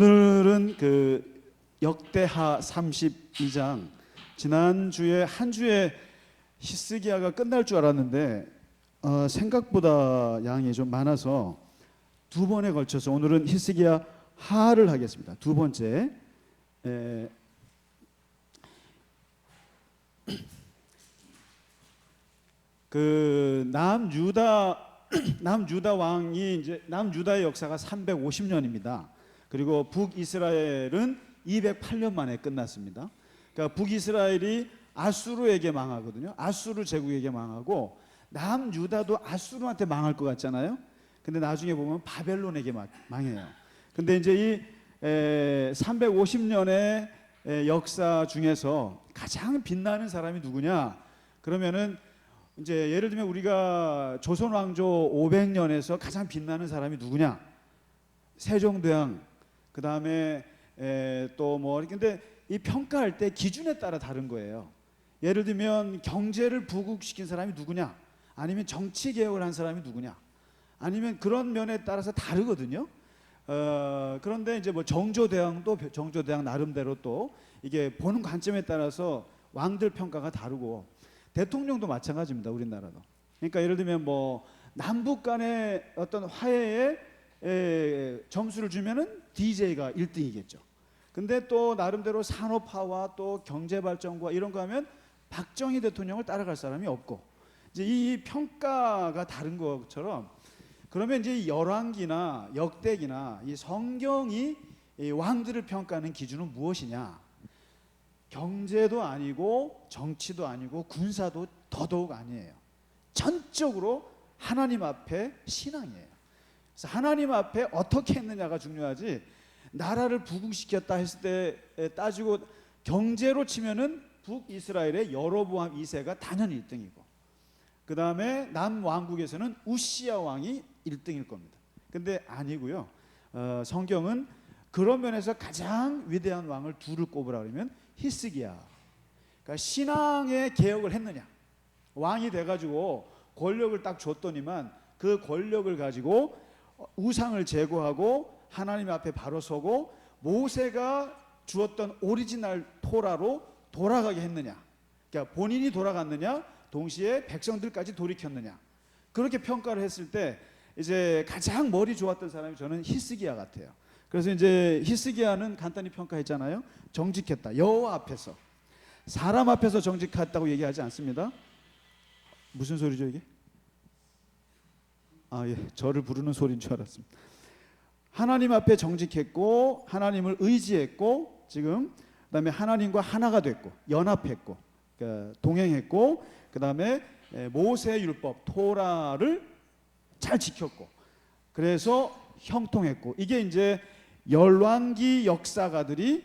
오늘은 그 역대하 32장, 지난주에 한 주에 히스기야가 끝날 줄 알았는데 생각보다 양이 좀 많아서 두 번에 걸쳐서 오늘은 히스기야 하를 하겠습니다. 두 번째, 그 남유다 왕이 이제 남유다의 역사가 350년입니다. 그리고 북이스라엘은 208년 만에 끝났습니다. 그러니까 북이스라엘이 아수르에게 망하거든요. 아수르 제국에게 망하고 남유다도 아수르한테 망할 것 같잖아요. 근데 나중에 보면 바벨론에게 망해요. 근데 이제 이 350년의 역사 중에서 가장 빛나는 사람이 누구냐? 그러면은 이제 예를 들면 우리가 조선 왕조 500년에서 가장 빛나는 사람이 누구냐? 세종대왕. 그다음에 또 뭐 근데 이 평가할 때 기준에 따라 다른 거예요. 예를 들면 경제를 부국시킨 사람이 누구냐? 아니면 정치 개혁을 한 사람이 누구냐? 아니면 그런 면에 따라서 다르거든요. 그런데 이제 뭐 정조대왕도 정조대왕 나름대로 또 이게 보는 관점에 따라서 왕들 평가가 다르고 대통령도 마찬가지입니다. 우리나라도. 그러니까 예를 들면 뭐 남북 간의 어떤 화해에 점수를 주면은 DJ가 1등이겠죠. 근데 또 나름대로 산업화와 또 경제 발전과 이런 거 하면 박정희 대통령을 따라갈 사람이 없고, 이제 이 평가가 다른 것처럼, 그러면 이제 열왕기나 역대기나 이 성경이 이 왕들을 평가하는 기준은 무엇이냐? 경제도 아니고 정치도 아니고 군사도 더더욱 아니에요. 전적으로 하나님 앞에 신앙이에요. 그래서 하나님 앞에 어떻게 했느냐가 중요하지, 나라를 부국시켰다 했을 때 따지고 경제로 치면은 북이스라엘의 여로보암 2세가 단연 1등이고, 그 다음에 남왕국에서는 우시야 왕이 1등일 겁니다. 근데 아니고요. 성경은 그런 면에서 가장 위대한 왕을 둘을 꼽으라 그러면 히스기야. 그러니까 신앙의 개혁을 했느냐, 왕이 돼가지고 권력을 딱 줬더니만 그 권력을 가지고 우상을 제거하고 하나님 앞에 바로 서고 모세가 주었던 오리지널 토라로 돌아가게 했느냐, 그러니까 본인이 돌아갔느냐, 동시에 백성들까지 돌이켰느냐, 그렇게 평가를 했을 때 이제 가장 머리 좋았던 사람이 저는 히스기야 같아요. 그래서 이제 히스기야는 간단히 평가했잖아요. 정직했다. 여호와 앞에서, 사람 앞에서 정직했다고 얘기하지 않습니다. 무슨 소리죠 이게? 예, 저를 부르는 소리인 줄 알았습니다. 하나님 앞에 정직했고 하나님을 의지했고, 지금 그다음에 하나님과 하나가 됐고 연합했고, 그러니까 동행했고, 그다음에 모세 율법 토라를 잘 지켰고, 그래서 형통했고, 이게 이제 열왕기 역사가들이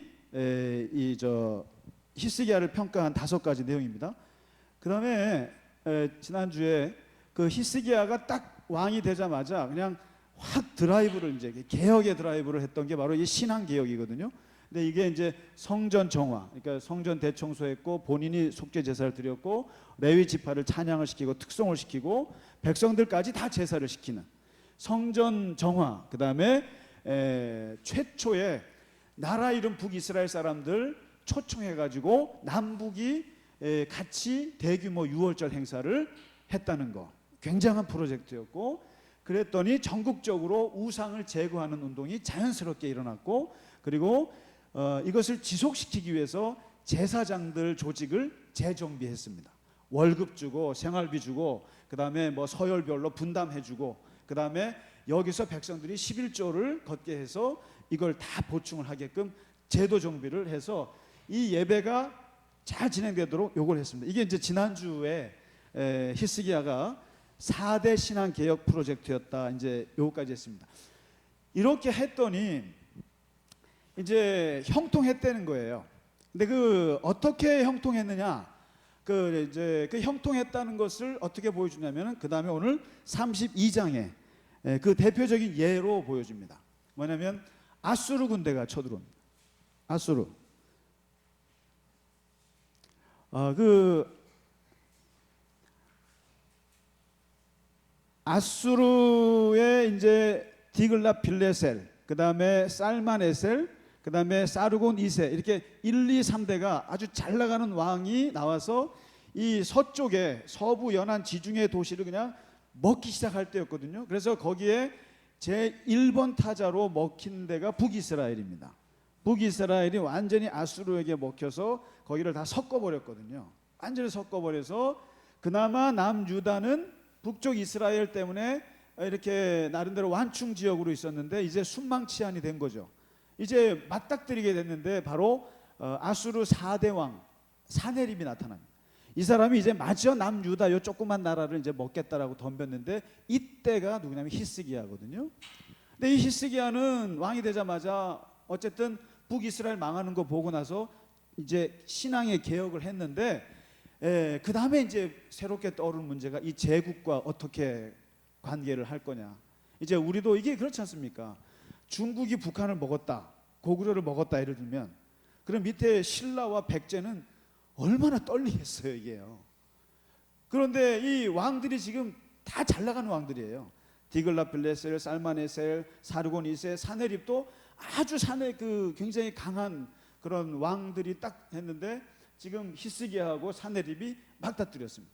히스기야를 평가한 5가지 내용입니다. 그다음에 지난주에 그 히스기야가 딱 왕이 되자마자 그냥 확 드라이브를, 이제 개혁의 드라이브를 했던 게 바로 이 신앙 개혁이거든요. 근데 이게 이제 성전 정화, 그러니까 성전 대청소했고 본인이 속죄 제사를 드렸고 레위 지파를 찬양을 시키고 특송을 시키고 백성들까지 다 제사를 시키는 성전 정화. 그다음에 최초의 나라 이름 북이스라엘 사람들 초청해가지고 남북이 같이 대규모 유월절 행사를 했다는 거, 굉장한 프로젝트였고, 그랬더니 전국적으로 우상을 제거하는 운동이 자연스럽게 일어났고, 그리고 이것을 지속시키기 위해서 제사장들 조직을 재정비했습니다. 월급 주고 생활비 주고, 그 다음에 뭐 서열별로 분담해 주고, 그 다음에 여기서 백성들이 11조를 걷게 해서 이걸 다 보충을 하게끔 제도 정비를 해서 이 예배가 잘 진행되도록 요걸 했습니다. 이게 이제 지난주에 히스기야가 4대 신앙 개혁 프로젝트였다, 이제 요거까지 했습니다. 이렇게 했더니 이제 형통했다는 거예요. 근데 그 어떻게 형통했느냐, 그 이제 그 형통했다는 것을 어떻게 보여주냐면은 그 다음에 오늘 32장에 그 대표적인 예로 보여줍니다. 뭐냐면 아수르 군대가 쳐들어옵니다. 아수르. 아수르의 이제 디글랏 빌레셀, 그다음에 살만에셀, 그다음에 사르곤 2세 이렇게 1, 2, 3대가 아주 잘 나가는 왕이 나와서 이 서쪽에 서부 연안 지중해 도시를 그냥 먹기 시작할 때였거든요. 그래서 거기에 제 1번 타자로 먹힌 데가 북이스라엘입니다. 북이스라엘이 완전히 아수르에게 먹혀서 거기를 다 섞어버렸거든요. 완전히 섞어버려서 그나마 남유다는 북쪽 이스라엘 때문에 이렇게 나름대로 완충 지역으로 있었는데 이제 순망치한이 된 거죠. 이제 맞닥뜨리게 됐는데 바로 아수르 4대 왕 사네립이 나타납니다. 이 사람이 이제 마저 남유다 요 조그만 나라를 이제 먹겠다라고 덤볐는데 이때가 누구냐면 히스기야거든요. 근데 이 히스기야는 왕이 되자마자 어쨌든 북이스라엘 망하는 거 보고 나서 이제 신앙의 개혁을 했는데 그 다음에 이제 새롭게 떠오르는 문제가 이 제국과 어떻게 관계를 할 거냐. 이제 우리도 이게 그렇지 않습니까? 중국이 북한을 먹었다, 고구려를 먹었다 예를 들면 그럼 밑에 신라와 백제는 얼마나 떨리겠어요 이게요. 그런데 이 왕들이 지금 다 잘 나가는 왕들이에요. 디글라필레셀, 살마네셀, 사르곤 2세, 사네립도 아주 굉장히 강한 그런 왕들이 딱 했는데 지금 히스기야하고 사네립이 맞닥뜨렸습니다.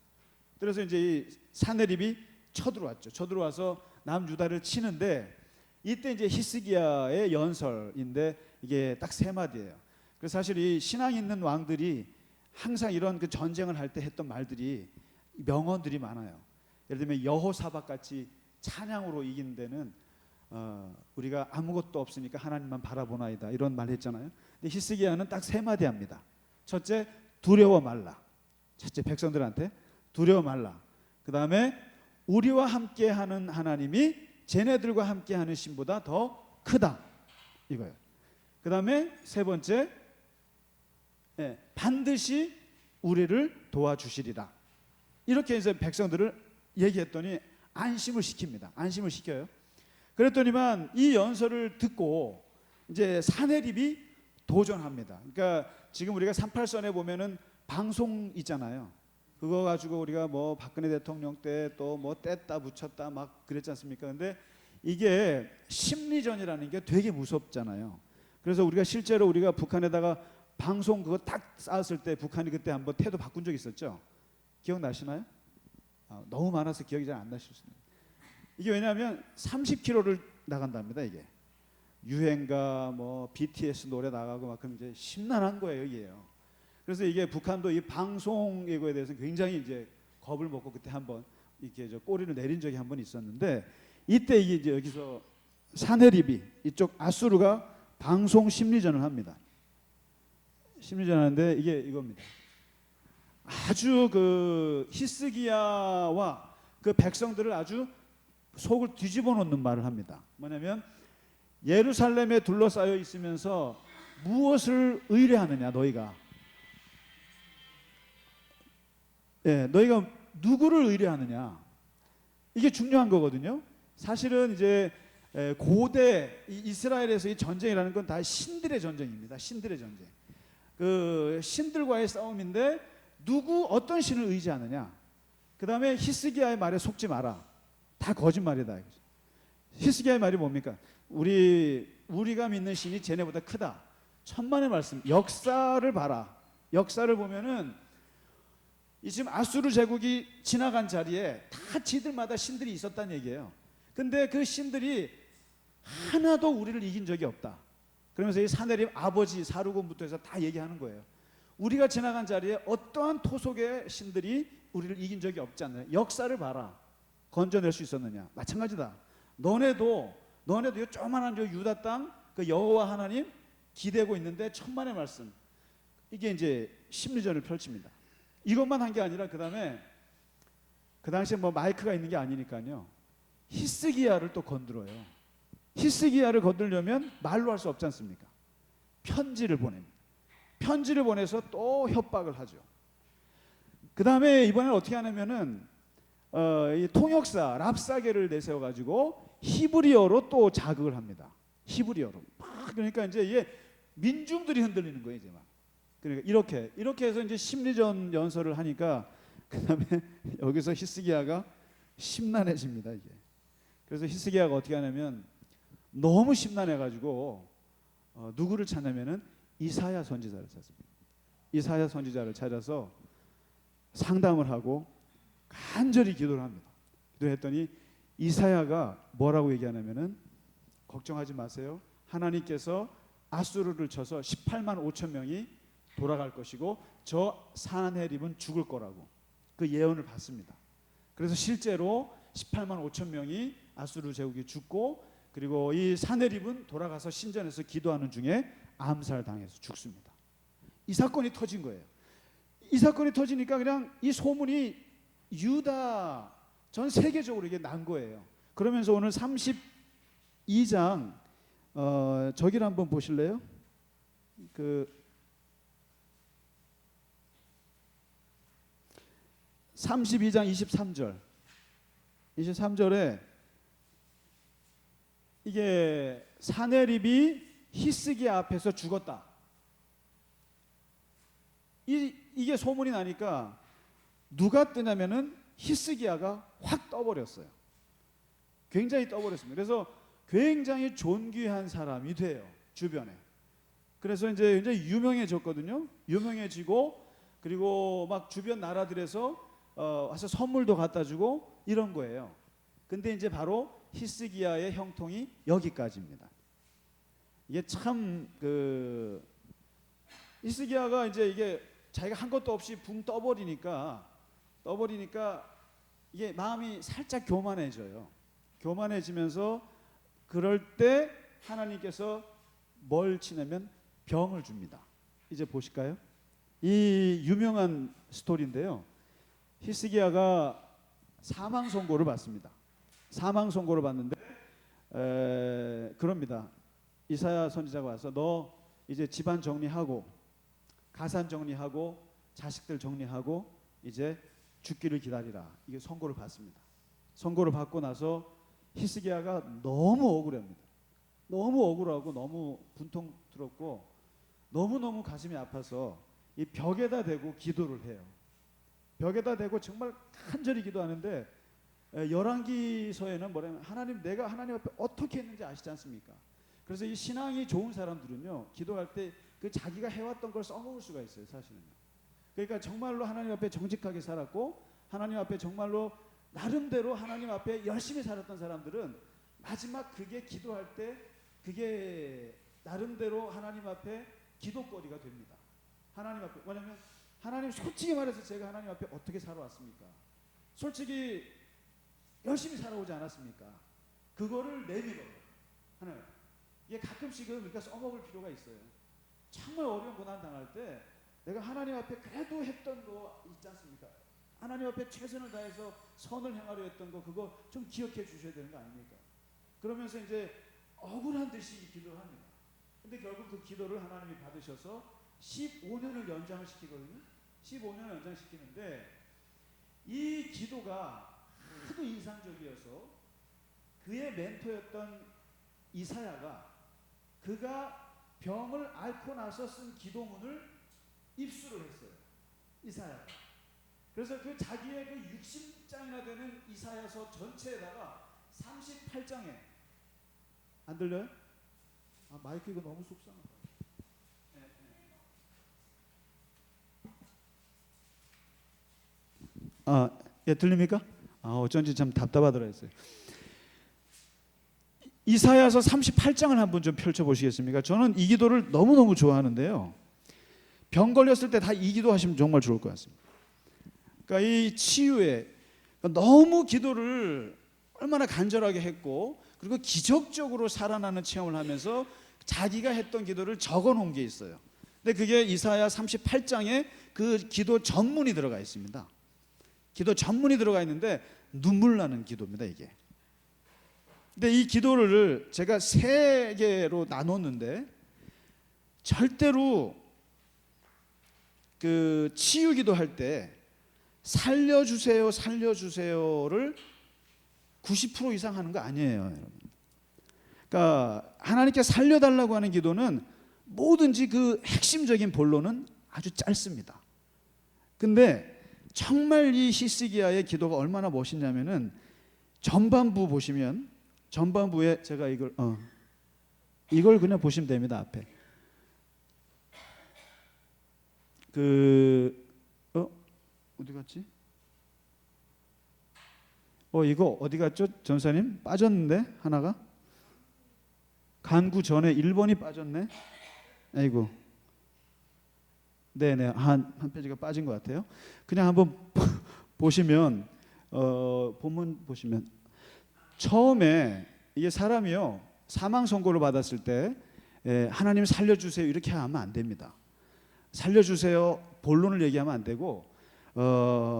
그래서 이제 이 사네립이 쳐들어왔죠. 쳐들어와서 남유다를 치는데 이때 이제 히스기야의 연설인데 이게 딱 세 마디예요. 그래서 사실 이 신앙 있는 왕들이 항상 이런 그 전쟁을 할 때 했던 말들이 명언들이 많아요. 예를 들면 여호사밧 같이 찬양으로 이기는 데는 우리가 아무것도 없으니까 하나님만 바라보나이다 이런 말 했잖아요. 근데 히스기야는 딱 세 마디 합니다. 첫째, 두려워 말라. 첫째, 백성들한테 두려워 말라. 그 다음에 우리와 함께하는 하나님이 쟤네들과 함께하는 신보다 더 크다 이거예요. 그 다음에 세 번째, 반드시 우리를 도와주시리라. 이렇게 해서 백성들을 얘기했더니 안심을 시킵니다. 안심을 시켜요. 그랬더니만 이 연설을 듣고 이제 사네립이 도전합니다. 그러니까 지금 우리가 38선에 보면은 방송 있잖아요. 그거 가지고 우리가 뭐 박근혜 대통령 때 또 뭐 뗐다 붙였다 막 그랬지 않습니까? 근데 이게 심리전이라는 게 되게 무섭잖아요. 그래서 우리가 실제로 우리가 북한에다가 방송 그거 딱 쌓았을 때 북한이 그때 한번 태도 바꾼 적 있었죠? 기억나시나요? 너무 많아서 기억이 잘 안 나실 수 있어요. 이게 왜냐하면 30km를 나간답니다. 이게 유행가 뭐 BTS 노래 나가고 막 그럼 이제 심란한 거예요, 이게요. 그래서 이게 북한도 이 방송 이거에 대해서 굉장히 이제 겁을 먹고 그때 한번 이렇게 꼬리를 내린 적이 한번 있었는데 이때 이게 이제 여기서 사네립이 이쪽 아수르가 방송 심리전을 합니다. 심리전 하는데 이게 이겁니다. 아주 그 히스기야와 그 백성들을 아주 속을 뒤집어 놓는 말을 합니다. 뭐냐면 예루살렘에 둘러싸여 있으면서 무엇을 의뢰하느냐 너희가. 너희가 누구를 의뢰하느냐. 이게 중요한 거거든요. 사실은 이제 고대 이스라엘에서 이 전쟁이라는 건 다 신들의 전쟁입니다. 신들의 전쟁. 그 신들과의 싸움인데 누구 어떤 신을 의지하느냐. 그 다음에 히스기야의 말에 속지 마라. 다 거짓말이다. 히스기야의 말이 뭡니까? 우리가 믿는 신이 쟤네보다 크다. 천만의 말씀. 역사를 봐라. 역사를 보면은 이 지금 아수르 제국이 지나간 자리에 다 지들마다 신들이 있었다는 얘기예요. 근데 그 신들이 하나도 우리를 이긴 적이 없다. 그러면서 이 사네립 아버지 사르곤부터 해서 다 얘기하는 거예요. 우리가 지나간 자리에 어떠한 토속의 신들이 우리를 이긴 적이 없지 않느냐. 역사를 봐라. 건져낼 수 있었느냐. 마찬가지다. 너네도 이 조그만한 유다 땅 그 여호와 하나님 기대고 있는데 천만의 말씀. 이게 이제 심리전을 펼칩니다. 이것만 한 게 아니라 그 다음에 그 당시에 뭐 마이크가 있는 게 아니니까요. 히스기야를 또 건드려요. 히스기야를 건드려면 말로 할 수 없지 않습니까? 편지를 보냅니다. 편지를 보내서 또 협박을 하죠. 그 다음에 이번에는 어떻게 하냐면은 이 통역사 랍사게를 내세워 가지고 히브리어로 또 자극을 합니다. 히브리어로. 그러니까 이제 이게 민중들이 흔들리는 거예요, 이제 막. 그러니까 이렇게 해서 이제 심리전 연설을 하니까 그다음에 여기서 히스기야가 심란해집니다, 이게. 그래서 히스기야가 어떻게 하냐면 너무 심란해가지고 누구를 찾냐면은 이사야 선지자를 찾습니다. 이사야 선지자를 찾아서 상담을 하고 간절히 기도를 합니다. 기도했더니 이사야가 뭐라고 얘기하냐면은 걱정하지 마세요. 하나님께서 아수르를 쳐서 18만 5천 명이 돌아갈 것이고 저 사내립은 죽을 거라고 그 예언을 받습니다. 그래서 실제로 18만 5천 명이 아수르 제국이 죽고 그리고 이 사내립은 돌아가서 신전에서 기도하는 중에 암살당해서 죽습니다. 이 사건이 터진 거예요. 이 사건이 터지니까 그냥 이 소문이 유다 전 세계적으로 이게 난 거예요. 그러면서 오늘 32장 저기를 한번 보실래요? 그 32장 23절에 이게 사내립이 히스기야 앞에서 죽었다. 이게 소문이 나니까 누가 뜨냐면은 히스기야가 확 떠버렸어요. 굉장히 떠버렸습니다. 그래서 굉장히 존귀한 사람이 돼요. 주변에. 그래서 이제 유명해졌거든요. 유명해지고 그리고 막 주변 나라들에서 와서 선물도 갖다 주고 이런 거예요. 근데 이제 바로 히스기야의 형통이 여기까지입니다. 이게 참 히스기야가 이제 이게 자기가 한 것도 없이 붕 떠버리니까 이게 마음이 살짝 교만해져요. 교만해지면서 그럴 때 하나님께서 뭘 치냐면 병을 줍니다. 이제 보실까요? 이 유명한 스토리인데요. 히스기야가 사망 선고를 받습니다. 사망 선고를 받는데 그럽니다. 이사야 선지자가 와서 너 이제 집안 정리하고 가산 정리하고 자식들 정리하고 이제 죽기를 기다리라. 이게 선고를 받습니다. 선고를 받고 나서 히스기야가 너무 억울합니다. 너무 억울하고 너무 분통스럽고 너무너무 가슴이 아파서 이 벽에다 대고 기도를 해요. 벽에다 대고 정말 간절히 기도하는데 열왕기서에는 뭐냐면 하나님 내가 하나님 앞에 어떻게 했는지 아시지 않습니까? 그래서 이 신앙이 좋은 사람들은요 기도할 때 그 자기가 해왔던 걸 써먹을 수가 있어요. 사실은요. 그러니까 정말로 하나님 앞에 정직하게 살았고 하나님 앞에 정말로 나름대로 하나님 앞에 열심히 살았던 사람들은 마지막 그게 기도할 때 그게 나름대로 하나님 앞에 기도거리가 됩니다. 하나님 앞에 뭐냐면 하나님 솔직히 말해서 제가 하나님 앞에 어떻게 살아왔습니까? 솔직히 열심히 살아오지 않았습니까? 그거를 내밀어요. 하나님 이게 가끔씩은 우리가 써먹을 필요가 있어요. 정말 어려운 고난 당할 때 내가 하나님 앞에 그래도 했던 거 있지 않습니까? 하나님 앞에 최선을 다해서 선을 행하려 했던 거 그거 좀 기억해 주셔야 되는 거 아닙니까? 그러면서 이제 억울한 듯이 기도를 합니다. 근데 결국 그 기도를 하나님이 받으셔서 15년을 연장을 시키거든요. 15년을 연장시키는데 이 기도가 하도 인상적이어서 그의 멘토였던 이사야가 그가 병을 앓고 나서 쓴 기도문을 입수를 했어요. 이사야가. 그래서 그 자기의 그 60장이나 되는 이사야서 전체에다가 38장에 안 들려요? 아 마이크 이거 너무 속상하다. 예, 들립니까? 어쩐지 참 답답하더라 했어요. 이사야서 38장을 한번 좀 펼쳐보시겠습니까? 저는 이 기도를 너무너무 좋아하는데요. 병 걸렸을 때 다 이 기도 하시면 정말 좋을 것 같습니다. 그러니까 이 치유에 너무 기도를 얼마나 간절하게 했고 그리고 기적적으로 살아나는 체험을 하면서 자기가 했던 기도를 적어놓은 게 있어요. 근데 그게 이사야 38장에 그 기도 전문이 들어가 있습니다. 기도 전문이 들어가 있는데 눈물 나는 기도입니다 이게. 근데 이 기도를 제가 3개로 나눴는데 절대로 그 치유 기도할 때 살려주세요 살려주세요를 90% 이상 하는 거 아니에요 여러분. 그러니까 하나님께 살려달라고 하는 기도는 뭐든지 그 핵심적인 본론은 아주 짧습니다. 근데 정말 이 히스기야의 기도가 얼마나 멋있냐면은 전반부 보시면 전반부에 제가 이걸 이걸 그냥 보시면 됩니다. 앞에 어디 갔지? 이거 어디 갔죠? 전사님 빠졌는데 하나가 간구 전에 1번이 빠졌네. 아이고. 네네 한 페이지가 빠진 것 같아요. 그냥 한번 보시면 본문 보시면 처음에 이게 사람이요 사망 선고를 받았을 때 하나님 살려주세요 이렇게 하면 안 됩니다. 살려주세요 본론을 얘기하면 안 되고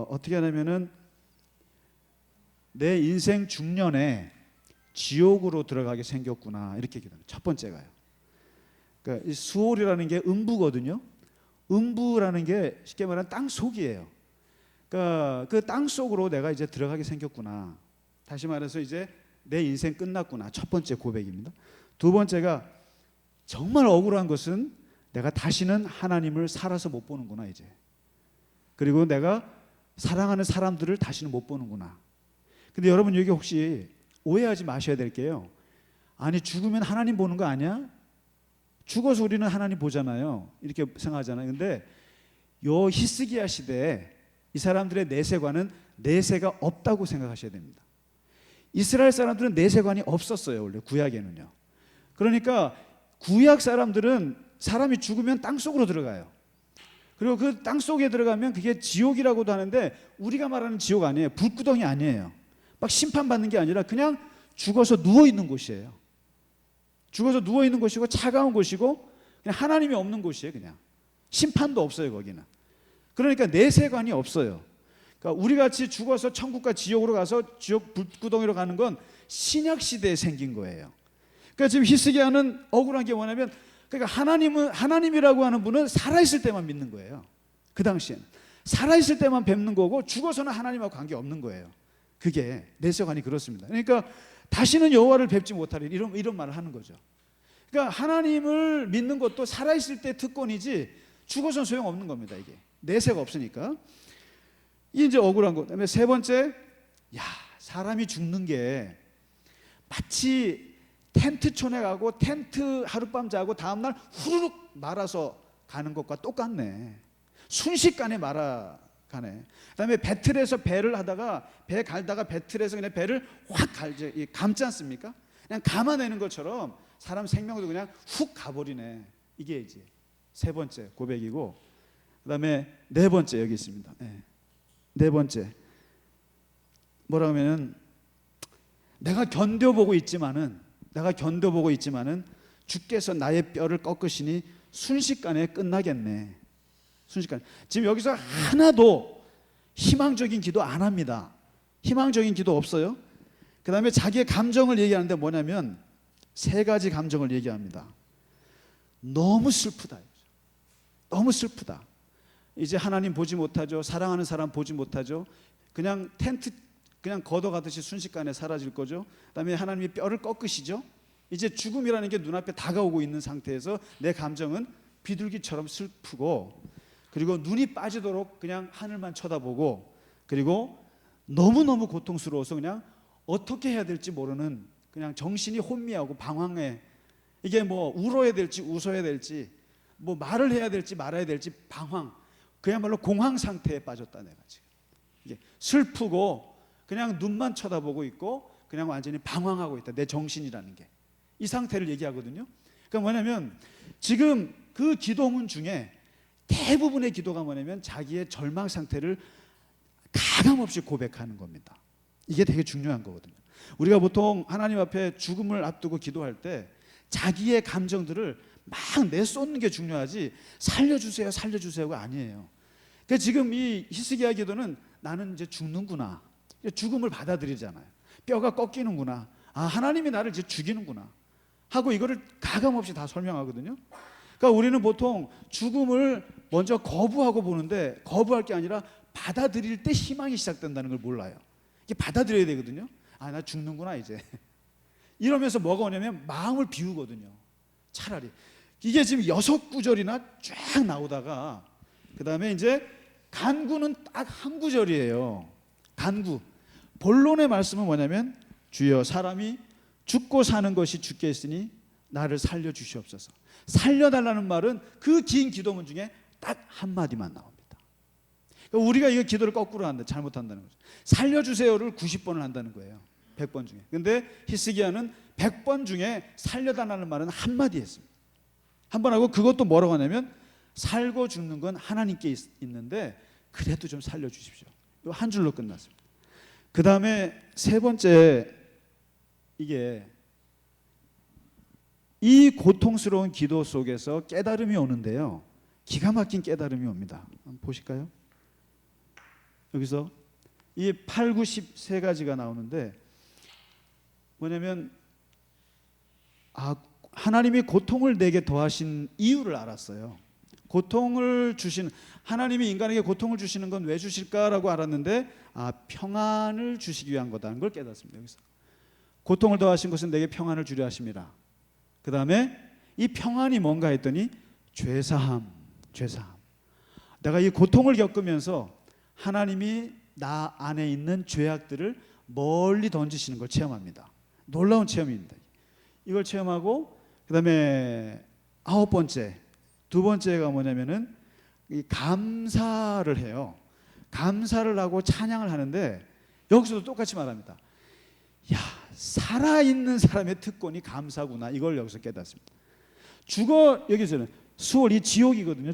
어떻게 하냐면은 내 인생 중년에 지옥으로 들어가게 생겼구나 이렇게 얘기합니다. 첫 번째가요. 그러니까 이 수월이라는 게 음부거든요. 음부라는 게 쉽게 말하면 땅 속이에요. 그러니까 그 땅 속으로 내가 이제 들어가게 생겼구나. 다시 말해서 이제 내 인생 끝났구나. 첫 번째 고백입니다. 두 번째가 정말 억울한 것은 내가 다시는 하나님을 살아서 못 보는구나 이제. 그리고 내가 사랑하는 사람들을 다시는 못 보는구나. 근데 여러분 여기 혹시 오해하지 마셔야 될 게요. 아니 죽으면 하나님 보는 거 아니야? 죽어서 우리는 하나님 보잖아요. 이렇게 생각하잖아요. 근데 요 히스기야 시대에 이 사람들의 내세관은 내세가 없다고 생각하셔야 됩니다. 이스라엘 사람들은 내세관이 없었어요. 원래 구약에는요. 그러니까 구약 사람들은 사람이 죽으면 땅속으로 들어가요. 그리고 그 땅속에 들어가면 그게 지옥이라고도 하는데 우리가 말하는 지옥 아니에요. 불구덩이 아니에요. 막 심판받는 게 아니라 그냥 죽어서 누워있는 곳이에요. 죽어서 누워있는 곳이고 차가운 곳이고 그냥 하나님이 없는 곳이에요. 그냥 심판도 없어요 거기는. 그러니까 내세관이 없어요. 그러니까 우리같이 죽어서 천국과 지옥으로 가서 지옥 불구덩이로 가는 건 신약시대에 생긴 거예요. 그러니까 지금 히스기야는 억울한 게 뭐냐면 그러니까 하나님이라고 하는 분은 살아있을 때만 믿는 거예요. 그 당시에는 살아있을 때만 뵙는 거고 죽어서는 하나님하고 관계없는 거예요. 그게 내세관이 그렇습니다. 그러니까 다시는 여호와를 뵙지 못하리 이런 말을 하는 거죠. 그러니까 하나님을 믿는 것도 살아있을 때 특권이지 죽어서는 소용없는 겁니다. 이게 내세가 없으니까. 이게 이제 억울한 거. 그다음에 세 번째, 사람이 죽는 게 마치 텐트촌에 가고 텐트 하룻밤 자고 다음날 후루룩 말아서 가는 것과 똑같네. 순식간에 말아가네. 그다음에 배틀에서 배를 하다가 배 갈다가 배틀에서 그냥 배를 확 감지 않습니까? 그냥 감아내는 것처럼 사람 생명도 그냥 훅 가버리네. 이게 이제 세 번째 고백이고, 그다음에 네 번째 여기 있습니다. 네 번째 뭐라고 하면은 내가 견뎌보고 있지만은 주께서 나의 뼈를 꺾으시니 순식간에 끝나겠네. 순식간에. 지금 여기서 하나도 희망적인 기도 안 합니다. 희망적인 기도 없어요. 그 다음에 자기의 감정을 얘기하는데 뭐냐면 세 가지 감정을 얘기합니다. 너무 슬프다. 너무 슬프다. 이제 하나님 보지 못하죠. 사랑하는 사람 보지 못하죠. 그냥 텐트 그냥 걷어가듯이 순식간에 사라질 거죠. 그다음에 하나님이 뼈를 꺾으시죠. 이제 죽음이라는 게 눈앞에 다가오고 있는 상태에서 내 감정은 비둘기처럼 슬프고, 그리고 눈이 빠지도록 그냥 하늘만 쳐다보고, 그리고 너무너무 고통스러워서 그냥 어떻게 해야 될지 모르는 그냥 정신이 혼미하고 방황해. 이게 뭐 울어야 될지 웃어야 될지, 뭐 말을 해야 될지 말아야 될지 방황, 그야말로 공황 상태에 빠졌다. 내가 지금 이게 슬프고 그냥 눈만 쳐다보고 있고 그냥 완전히 방황하고 있다. 내 정신이라는 게 이 상태를 얘기하거든요. 그러니까 뭐냐면 지금 그 기도문 중에 대부분의 기도가 뭐냐면 자기의 절망 상태를 가감없이 고백하는 겁니다. 이게 되게 중요한 거거든요. 우리가 보통 하나님 앞에 죽음을 앞두고 기도할 때 자기의 감정들을 막 내쏟는 게 중요하지 살려주세요 살려주세요가 아니에요. 그러니까 지금 이 히스기야 기도는 나는 이제 죽는구나, 죽음을 받아들이잖아요. 뼈가 꺾이는구나, 하나님이 나를 이제 죽이는구나 하고 이거를 가감없이 다 설명하거든요. 그러니까 우리는 보통 죽음을 먼저 거부하고 보는데 거부할 게 아니라 받아들일 때 희망이 시작된다는 걸 몰라요. 이게 받아들여야 되거든요. 나 죽는구나 이제 이러면서 뭐가 오냐면 마음을 비우거든요. 차라리 이게 지금 6구절이나 쫙 나오다가 그 다음에 이제 간구는 딱 한 구절이에요. 간구. 본론의 말씀은 뭐냐면 주여 사람이 죽고 사는 것이 주께 있으니 나를 살려주시옵소서. 살려달라는 말은 그 긴 기도문 중에 딱 한마디만 나옵니다. 그러니까 우리가 이거 기도를 거꾸로 한다, 잘못한다는 거죠. 살려주세요를 90번을 한다는 거예요. 100번 중에. 근데 히스기야는 100번 중에 살려달라는 말은 한마디 했습니다. 한 번 하고 그것도 뭐라고 하냐면 살고 죽는 건 하나님께 있는데 그래도 좀 살려주십시오. 이거 한 줄로 끝났습니다. 그 다음에 세 번째, 이게 이 고통스러운 기도 속에서 깨달음이 오는데요, 기가 막힌 깨달음이 옵니다. 한번 보실까요? 여기서 이 8, 9, 10 세 가지가 나오는데 뭐냐면 하나님이 고통을 내게 더하신 이유를 알았어요. 고통을 주신 하나님이 인간에게 고통을 주시는 건 왜 주실까라고 알았는데 평안을 주시기 위한 거다는 걸 깨닫습니다. 여기서 고통을 더하신 것은 내게 평안을 주려 하심이라. 그 다음에 이 평안이 뭔가 했더니 죄사함. 내가 이 고통을 겪으면서 하나님이 나 안에 있는 죄악들을 멀리 던지시는 걸 체험합니다. 놀라운 체험입니다. 이걸 체험하고 그 다음에 두 번째가 뭐냐면은 이 감사를 해요. 감사를 하고 찬양을 하는데 여기서도 똑같이 말합니다. 야, 살아있는 사람의 특권이 감사구나. 이걸 여기서 깨닫습니다. 여기서는 수월이 지옥이거든요.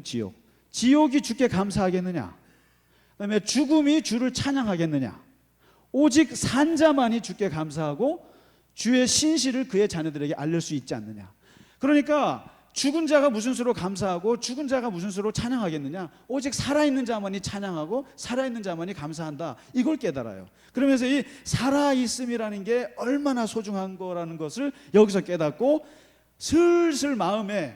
지옥이 주께 감사하겠느냐? 그다음에 죽음이 주를 찬양하겠느냐? 오직 산자만이 주께 감사하고 주의 신실을 그의 자녀들에게 알릴 수 있지 않느냐? 그러니까 죽은 자가 무슨 수로 감사하고 죽은 자가 무슨 수로 찬양하겠느냐? 오직 살아있는 자만이 찬양하고 살아있는 자만이 감사한다. 이걸 깨달아요. 그러면서 이 살아있음이라는 게 얼마나 소중한 거라는 것을 여기서 깨닫고 슬슬 마음에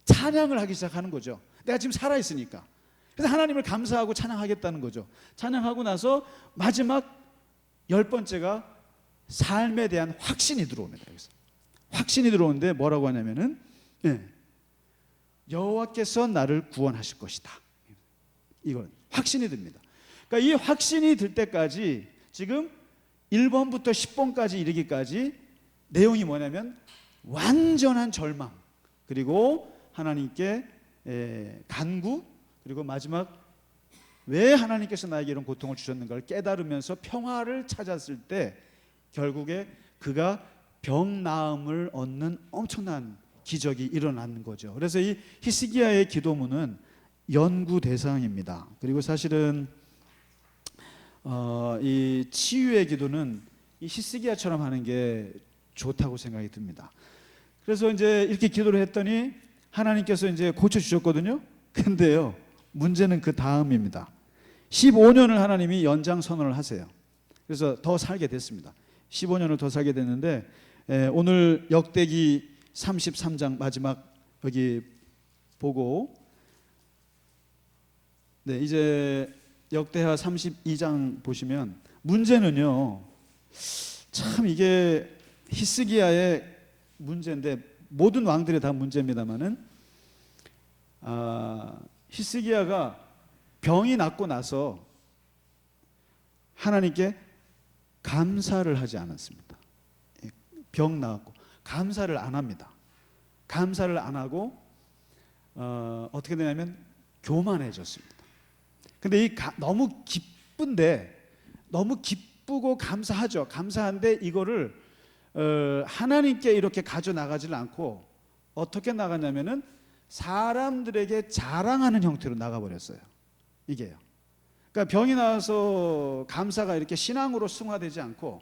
찬양을 하기 시작하는 거죠. 내가 지금 살아있으니까. 그래서 하나님을 감사하고 찬양하겠다는 거죠. 찬양하고 나서 마지막 10번째가 삶에 대한 확신이 들어옵니다. 여기서 확신이 들어오는데 뭐라고 하냐면은 여호와께서 나를 구원하실 것이다. 이건 확신이 듭니다. 그러니까 이 확신이 들 때까지 지금 1번부터 10번까지 이르기까지 내용이 뭐냐면 완전한 절망, 그리고 하나님께 간구, 그리고 마지막 왜 하나님께서 나에게 이런 고통을 주셨는가를 깨달으면서 평화를 찾았을 때 결국에 그가 병 나음을 얻는 엄청난 기적이 일어나는 거죠. 그래서 이 히스기야의 기도문은 연구 대상입니다. 그리고 사실은 이 치유의 기도는 이 히스기야처럼 하는 게 좋다고 생각이 듭니다. 그래서 이제 이렇게 기도를 했더니 하나님께서 이제 고쳐 주셨거든요. 근데요, 문제는 그 다음입니다. 15년을 하나님이 연장 선언을 하세요. 그래서 더 살게 됐습니다. 15년을 더 살게 됐는데 오늘 역대기 33장 마지막 여기 보고 이제 역대하 32장 보시면 문제는요, 참 이게 히스기야의 문제인데 모든 왕들이 다 문제입니다만은 히스기야가 병이 낫고 나서 하나님께 감사를 하지 않았습니다. 병 나았고 감사를 안 합니다. 감사를 안 하고 어떻게 되냐면 교만해졌습니다. 근데 너무 기쁘고 감사하죠. 감사한데 이거를 하나님께 이렇게 가져 나가지를 않고 어떻게 나가냐면은 사람들에게 자랑하는 형태로 나가버렸어요. 이게요. 그러니까 병이 나와서 감사가 이렇게 신앙으로 승화되지 않고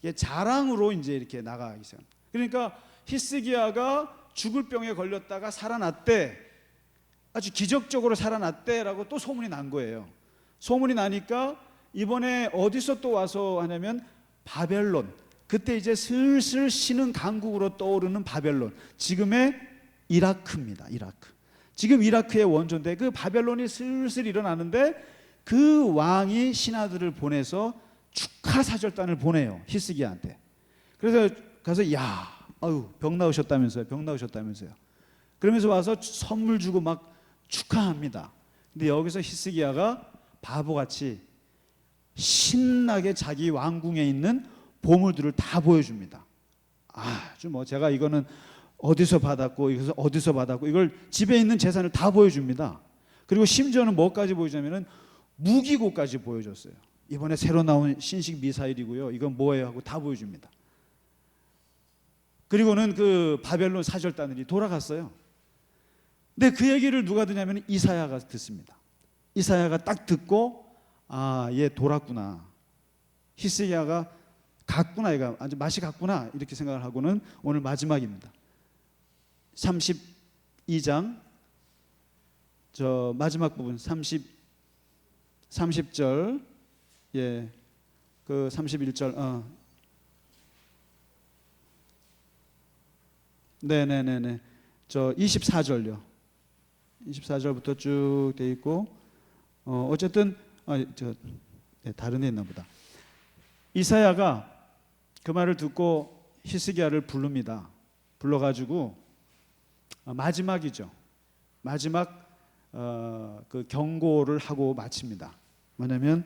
이게 자랑으로 이제 이렇게 나가기 시작합니다. 그러니까 히스기야가 죽을 병에 걸렸다가 살아났대, 아주 기적적으로 살아났대라고 또 소문이 난 거예요. 소문이 나니까 이번에 어디서 또 와서 하냐면 바벨론. 그때 이제 슬슬 신흥 강국으로 떠오르는 바벨론, 지금의 이라크입니다. 지금 이라크의 원조인데 그 바벨론이 슬슬 일어나는데 그 왕이 신하들을 보내서 축하 사절단을 보내요, 히스기야한테. 그래서 가서 병 나으셨다면서요. 그러면서 와서 선물 주고 막 축하합니다. 근데 여기서 히스기야가 바보같이 신나게 자기 왕궁에 있는 보물들을 다 보여줍니다. 아주 제가 이거는 어디서 받았고 이것을 어디서 받았고 이걸 집에 있는 재산을 다 보여줍니다. 그리고 심지어는 뭐까지 보여주냐면은 무기고까지 보여줬어요. 이번에 새로 나온 신식 미사일이고요. 이건 뭐예요 하고 다 보여줍니다. 그리고는 그 바벨론 사절단들이 돌아갔어요. 근데 그 얘기를 누가 듣냐면 이사야가 듣습니다. 이사야가 딱 듣고 얘 돌았구나. 히스기야가 갔구나. 얘가 아주 맛이 갔구나. 이렇게 생각을 하고는 오늘 마지막입니다. 32장 저 마지막 부분 30절 예. 그 31절 네네네네 저 24절요. 24절부터 쭉 돼 있고 어쨌든 다른 데 있나 보다. 이사야가 그 말을 듣고 히스기야를 부릅니다. 불러가지고 마지막이죠. 마지막 그 경고를 하고 마칩니다. 뭐냐면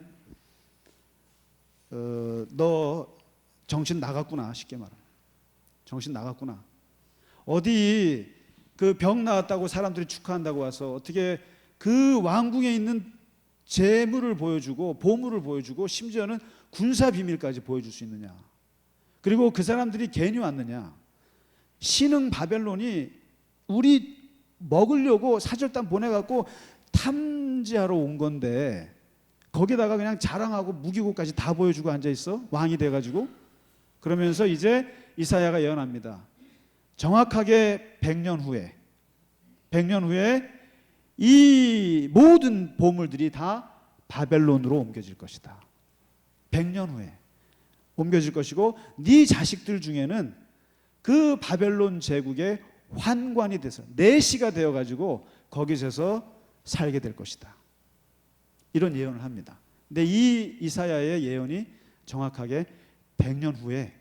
너 정신 나갔구나. 쉽게 말하면 정신 나갔구나. 어디 그 병 나았다고 사람들이 축하한다고 와서 어떻게 그 왕궁에 있는 재물을 보여주고 보물을 보여주고 심지어는 군사 비밀까지 보여줄 수 있느냐. 그리고 그 사람들이 괜히 왔느냐. 신흥 바벨론이 우리 먹으려고 사절단 보내갖고 탐지하러 온 건데 거기다가 그냥 자랑하고 무기고까지 다 보여주고 앉아있어. 왕이 돼가지고. 그러면서 이제 이사야가 예언합니다. 정확하게 100년 후에 이 모든 보물들이 다 바벨론으로 옮겨질 것이다. 100년 후에 옮겨질 것이고 네 자식들 중에는 그 바벨론 제국의 환관이 돼서 내시가 되어가지고 거기서 살게 될 것이다. 이런 예언을 합니다. 근데 이 이사야의 예언이 정확하게 100년 후에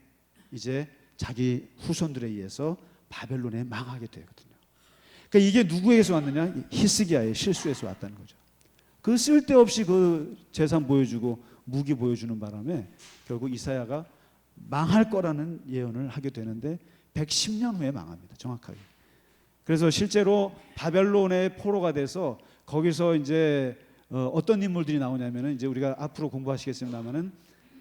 이제 자기 후손들에 의해서 바벨론에 망하게 되거든요. 그러니까 이게 누구에게서 왔느냐? 히스기야의 실수에서 왔다는 거죠. 그 쓸데없이 그 재산 보여주고 무기 보여주는 바람에 결국 이사야가 망할 거라는 예언을 하게 되는데 110년 후에 망합니다. 정확하게. 그래서 실제로 바벨론의 포로가 돼서 거기서 이제 어떤 인물들이 나오냐면은 이제 우리가 앞으로 공부하시겠습니다만은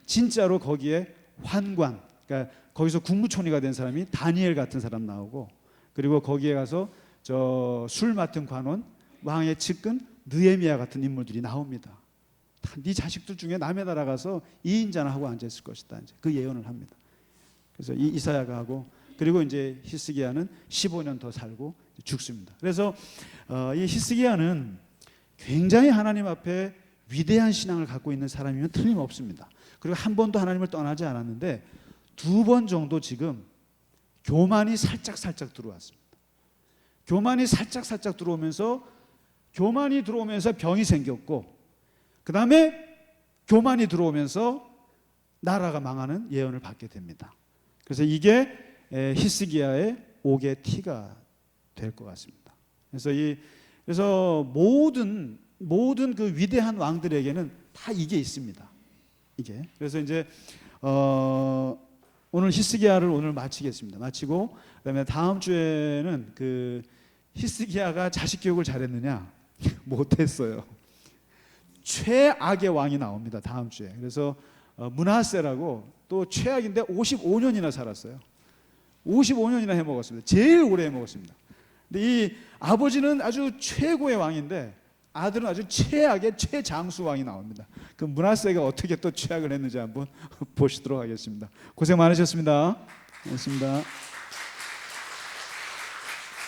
진짜로 거기에 환관, 그러니까 거기서 국무총리가 된 사람이 다니엘 같은 사람 나오고 그리고 거기에 가서 저 술 맡은 관원, 왕의 측근 느헤미야 같은 인물들이 나옵니다. 네 자식들 중에 남의 나라 가서 2인자나 하고 앉아 있을 것이다. 이제 그 예언을 합니다. 그래서 이 이사야가 하고 그리고 이제 히스기야는 15년 더 살고 죽습니다. 그래서 이 히스기야는 굉장히 하나님 앞에 위대한 신앙을 갖고 있는 사람이면 틀림없습니다. 그리고 한 번도 하나님을 떠나지 않았는데 2번 정도 지금 교만이 살짝 들어왔습니다. 교만이 살짝 들어오면서 병이 생겼고 그 다음에 교만이 들어오면서 나라가 망하는 예언을 받게 됩니다. 그래서 이게 히스기야의 옥의 티가 될 것 같습니다. 그래서 모든 그 위대한 왕들에게는 다 이게 있습니다. 이게 그래서 이제 오늘 히스기야를 오늘 마치겠습니다. 마치고 그다음에 다음 주에는 그 히스기야가 자식 교육을 잘했느냐 못했어요. 최악의 왕이 나옵니다. 다음 주에. 그래서 므낫세라고 또 최악인데 55년이나 살았어요. 55년이나 해먹었습니다. 제일 오래 해먹었습니다. 근데 이 아버지는 아주 최고의 왕인데 아들은 아주 최악의 최장수 왕이 나옵니다. 그 므낫세가 어떻게 또 최악을 했는지 한번 보시도록 하겠습니다. 고생 많으셨습니다. 고맙습니다.